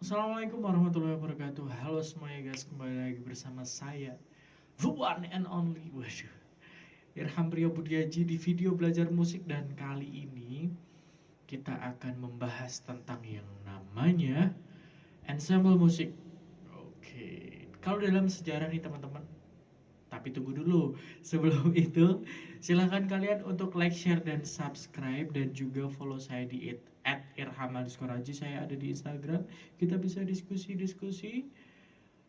Assalamualaikum warahmatullahi wabarakatuh. Halo semuanya guys, kembali lagi bersama saya, the one and only, waduh, Irham Rio Budiaji di video belajar musik. Dan kali ini kita akan membahas tentang yang namanya ensemble musik. Oke, kalau dalam sejarah nih teman-teman, tapi tunggu dulu. Sebelum itu, silahkan kalian untuk like, share, dan subscribe. Dan juga follow saya di @irham_aji. Saya ada di Instagram. Kita bisa diskusi-diskusi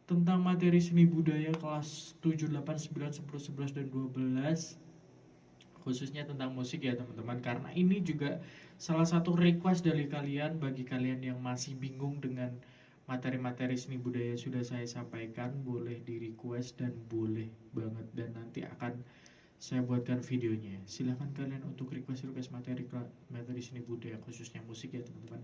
tentang materi seni budaya kelas 7, 8, 9, 10, 11, dan 12. Khususnya tentang musik ya teman-teman. Karena ini juga salah satu request dari kalian. Bagi kalian yang masih bingung dengan materi-materi seni budaya sudah saya sampaikan, boleh di request dan boleh banget, dan nanti akan saya buatkan videonya. Silahkan kalian untuk request materi seni budaya khususnya musik ya teman-teman.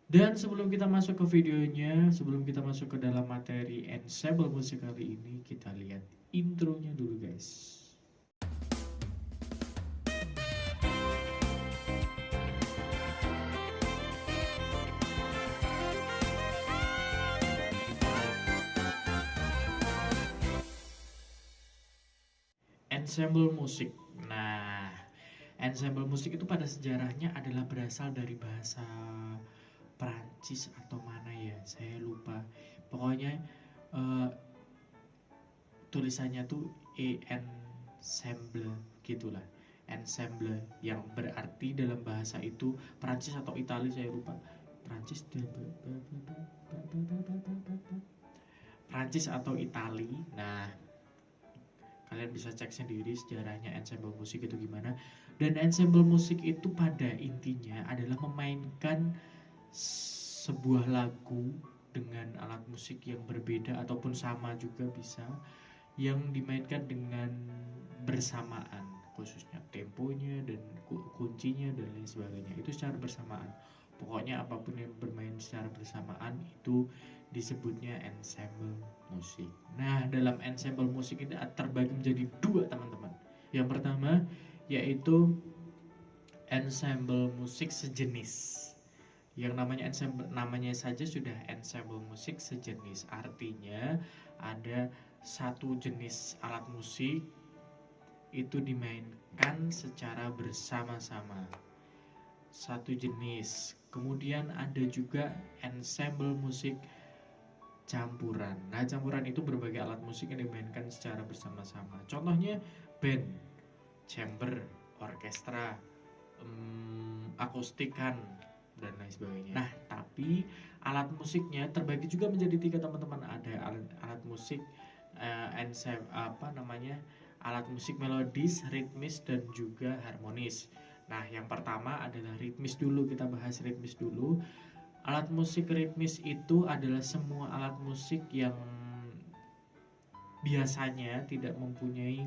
Dan sebelum kita masuk ke videonya, sebelum kita masuk ke dalam materi ensemble musik kali ini, kita lihat intronya dulu guys. Ensemble musik. Nah, ensemble musik itu pada sejarahnya adalah berasal dari bahasa Prancis atau mana ya, saya lupa. Pokoknya eh, tulisannya tuh ensemble gitulah. Ensemble yang berarti dalam bahasa itu Prancis atau Italia, saya lupa. Prancis Prancis atau Itali. Nah, kalian bisa cek sendiri sejarahnya ensemble musik itu gimana. Dan ensemble musik itu pada intinya adalah memainkan sebuah lagu dengan alat musik yang berbeda ataupun sama juga bisa, yang dimainkan dengan bersamaan, khususnya temponya dan kuncinya dan lain sebagainya itu secara bersamaan. Pokoknya apapun yang bermain secara bersamaan itu disebutnya ensemble musik. Nah, dalam ensemble musik ini terbagi menjadi dua teman-teman. Yang pertama yaitu ensemble musik sejenis. Yang namanya ensemble, namanya saja sudah ensemble musik sejenis. Artinya ada satu jenis alat musik itu dimainkan secara bersama-sama, satu jenis. Kemudian ada juga ensemble musik campuran. Nah, campuran itu berbagai alat musik yang dimainkan secara bersama-sama. Contohnya band, chamber, orkestra, akustikan, dan lain sebagainya. Nah, tapi alat musiknya terbagi juga menjadi tiga teman-teman. Ada alat musik alat musik melodis, ritmis, dan juga harmonis. Nah, yang pertama adalah ritmis dulu. Kita bahas ritmis dulu. Alat musik ritmis itu adalah semua alat musik yang biasanya tidak mempunyai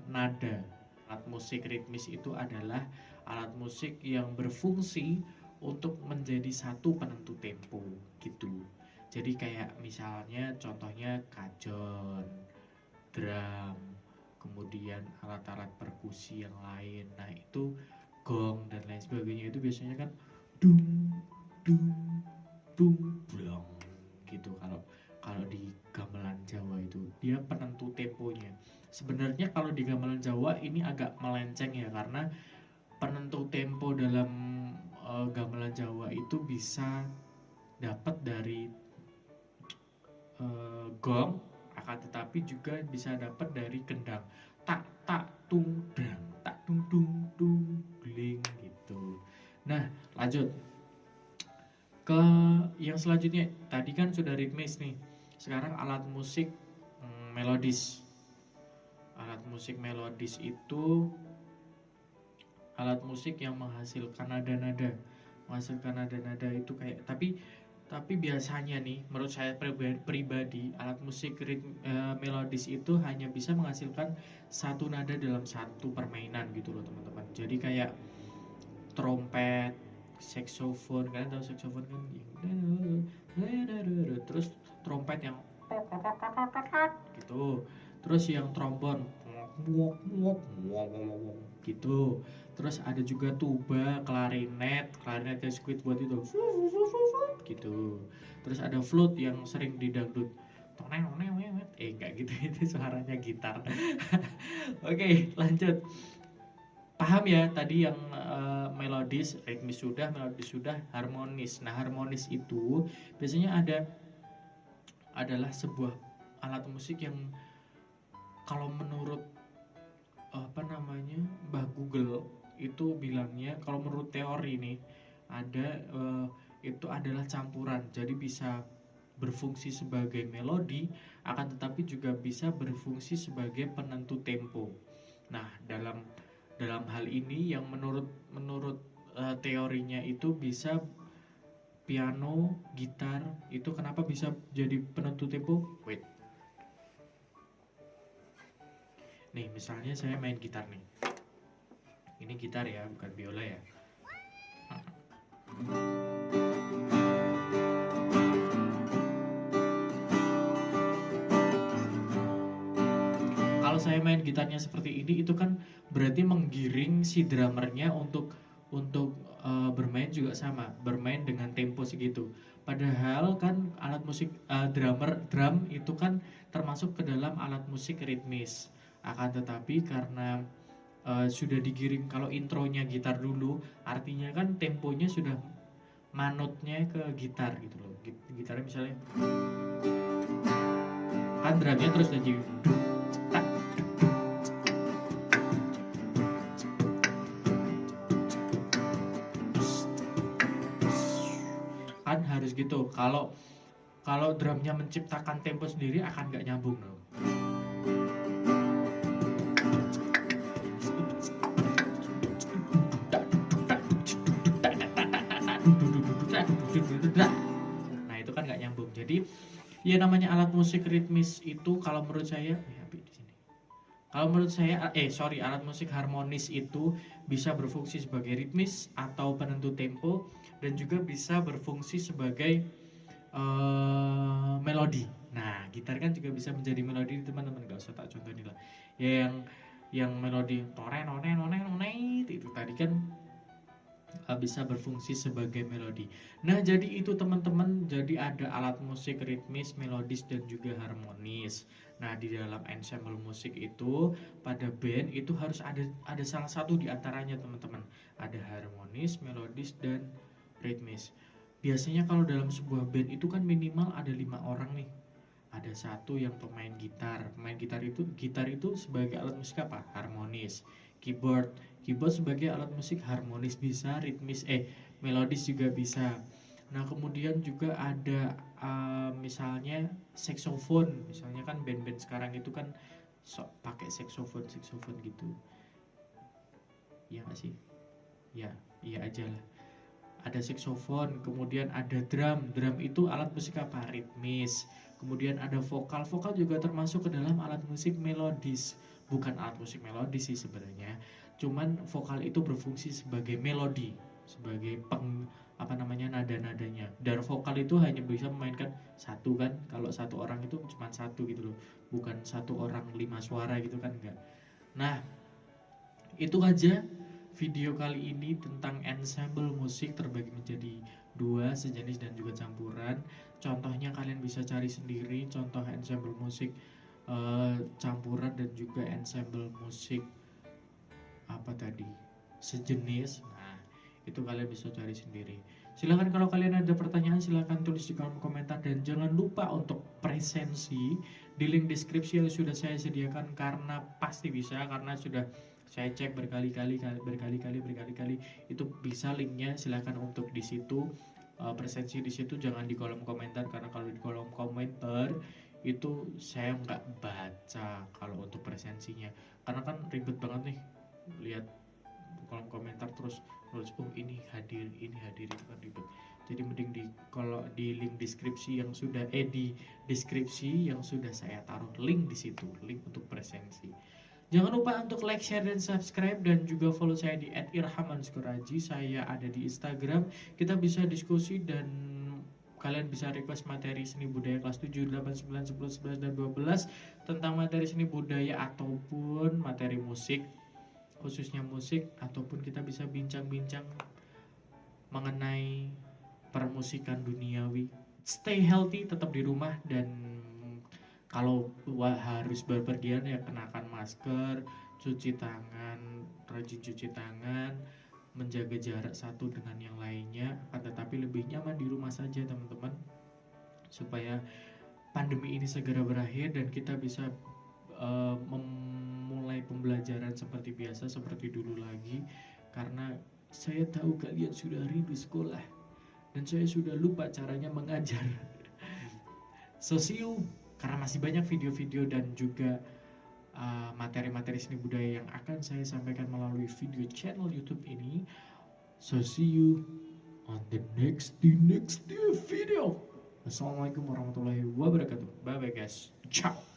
nada. Alat musik ritmis itu adalah alat musik yang berfungsi untuk menjadi satu penentu tempo gitu. Jadi kayak misalnya contohnya kajon, drum, kemudian alat-alat perkusi yang lain. Nah, itu gong dan lain sebagainya itu biasanya kan dung dung dung blong gitu. Kalau kalau di gamelan Jawa itu dia penentu temponya. Sebenarnya kalau di gamelan Jawa ini agak melenceng ya, karena penentu tempo dalam gamelan Jawa itu bisa dapat dari gong, akan tetapi juga bisa dapat dari kendang, tak tak tung dang, tak tung tung tung gling gitu. Nah, lanjut ke yang selanjutnya. Tadi kan sudah ritmis nih, sekarang alat musik melodis. Alat musik melodis itu alat musik yang menghasilkan nada-nada itu kayak, tapi biasanya nih menurut saya pribadi alat musik melodis itu hanya bisa menghasilkan satu nada dalam satu permainan gitu loh teman-teman. Jadi kayak trompet, saxophone, kalian tahu saxophone kan, terus trompet yang gitu, terus yang trombon gitu, Terus ada juga tuba, klarinetnya Squidward itu gitu. Terus ada flute yang sering didangdut. Enggak gitu, itu suaranya gitar. Oke, lanjut. Paham ya tadi yang melodis, ritmis sudah, melodis sudah, harmonis. Nah, harmonis itu biasanya adalah sebuah alat musik yang kalau menurut apa namanya Mbah Google itu bilangnya, kalau menurut teori nih ada itu adalah campuran, jadi bisa berfungsi sebagai melodi akan tetapi juga bisa berfungsi sebagai penentu tempo. Nah, dalam hal ini yang menurut teorinya itu bisa piano, gitar itu kenapa bisa jadi penentu tempo? Wait. Nih, misalnya saya main gitar nih. Ini gitar ya, bukan biola ya. Kalau saya main gitarnya seperti ini, itu kan berarti menggiring si drummernya untuk bermain juga sama, bermain dengan tempo segitu. Padahal kan alat musik drum itu kan termasuk ke dalam alat musik ritmis. Akan tetapi karena sudah digiring, kalau intronya gitar dulu, artinya kan temponya sudah manutnya ke gitar gitu loh. Gitarnya misalnya kan drumnya terus jadi kan harus gitu. Kalau drumnya menciptakan tempo sendiri akan nggak nyambung loh. Nah itu kan nggak nyambung. Jadi ya namanya alat musik ritmis itu kalau menurut saya di sini. Kalau menurut saya alat musik harmonis itu bisa berfungsi sebagai ritmis atau penentu tempo dan juga bisa berfungsi sebagai melodi. Nah, gitar kan juga bisa menjadi melodi, teman-teman. Gak usah tak contohin lah. Ya yang melodi itu tadi kan bisa berfungsi sebagai melodi. Nah, jadi itu teman-teman, jadi ada alat musik ritmis, melodis dan juga harmonis. Nah, di dalam ensemble musik itu pada band itu harus ada salah satu di antaranya, teman-teman. Ada harmonis, melodis dan ritmis. Biasanya kalau dalam sebuah band itu kan minimal ada 5 orang nih. Ada satu yang pemain gitar. Pemain gitar itu sebagai alat musik apa? Harmonis. Keyboard sebagai alat musik harmonis bisa, ritmis melodis juga bisa. Nah, kemudian juga ada misalnya saxophone. Misalnya kan band-band sekarang itu kan pakai saxophone gitu. Iya nggak sih? Ya, iya aja lah. Ada saxophone, kemudian ada drum itu alat musik apa? Ritmis. Kemudian ada vokal juga termasuk ke dalam alat musik melodis. Bukan alat musik melodis sih sebenarnya, cuman vokal itu berfungsi sebagai melodi, sebagai nada-nadanya. Dan vokal itu hanya bisa memainkan satu kan, kalau satu orang itu cuma satu gitu loh, bukan satu orang 5 suara gitu kan, enggak. Nah, itu aja video kali ini tentang ensemble musik terbagi menjadi 2, sejenis dan juga campuran. Contohnya kalian bisa cari sendiri contoh ensemble musik campuran dan juga ensemble musik apa tadi, sejenis. Nah, itu kalian bisa cari sendiri. Silahkan kalau kalian ada pertanyaan silahkan tulis di kolom komentar, dan jangan lupa untuk presensi di link deskripsi yang sudah saya sediakan, karena pasti bisa, karena sudah saya cek berkali-kali itu bisa linknya. Silahkan untuk di situ presensi di situ, jangan di kolom komentar, karena kalau di kolom komentar itu saya nggak baca kalau untuk presensinya, karena kan ribet banget nih lihat kolom komentar terus nulis ini hadir itu kan ribet. Jadi mending kalau di link deskripsi yang sudah di deskripsi yang sudah saya taruh link di situ, link untuk presensi. Jangan lupa untuk like, share, dan subscribe, dan juga follow saya di @irham_raji. Saya ada di Instagram. Kita bisa diskusi dan kalian bisa request materi seni budaya kelas 7, 8, 9, 10, 11, dan 12 tentang materi seni budaya ataupun materi musik khususnya musik, ataupun kita bisa bincang-bincang mengenai permusikan duniawi. Stay healthy, tetap di rumah, dan kalau harus berpergian ya kenakan masker, cuci tangan, rajin cuci tangan, menjaga jarak satu dengan yang lainnya, akan tetapi lebih nyaman di rumah saja teman-teman, supaya pandemi ini segera berakhir dan kita bisa memulai pembelajaran seperti biasa, seperti dulu lagi. Karena saya tahu kalian sudah rindu sekolah dan saya sudah lupa caranya mengajar. So see you, karena masih banyak video-video dan juga materi-materi seni budaya yang akan saya sampaikan melalui video channel YouTube ini. So see you on the next video. Assalamualaikum warahmatullahi wabarakatuh. Bye bye guys. Ciao.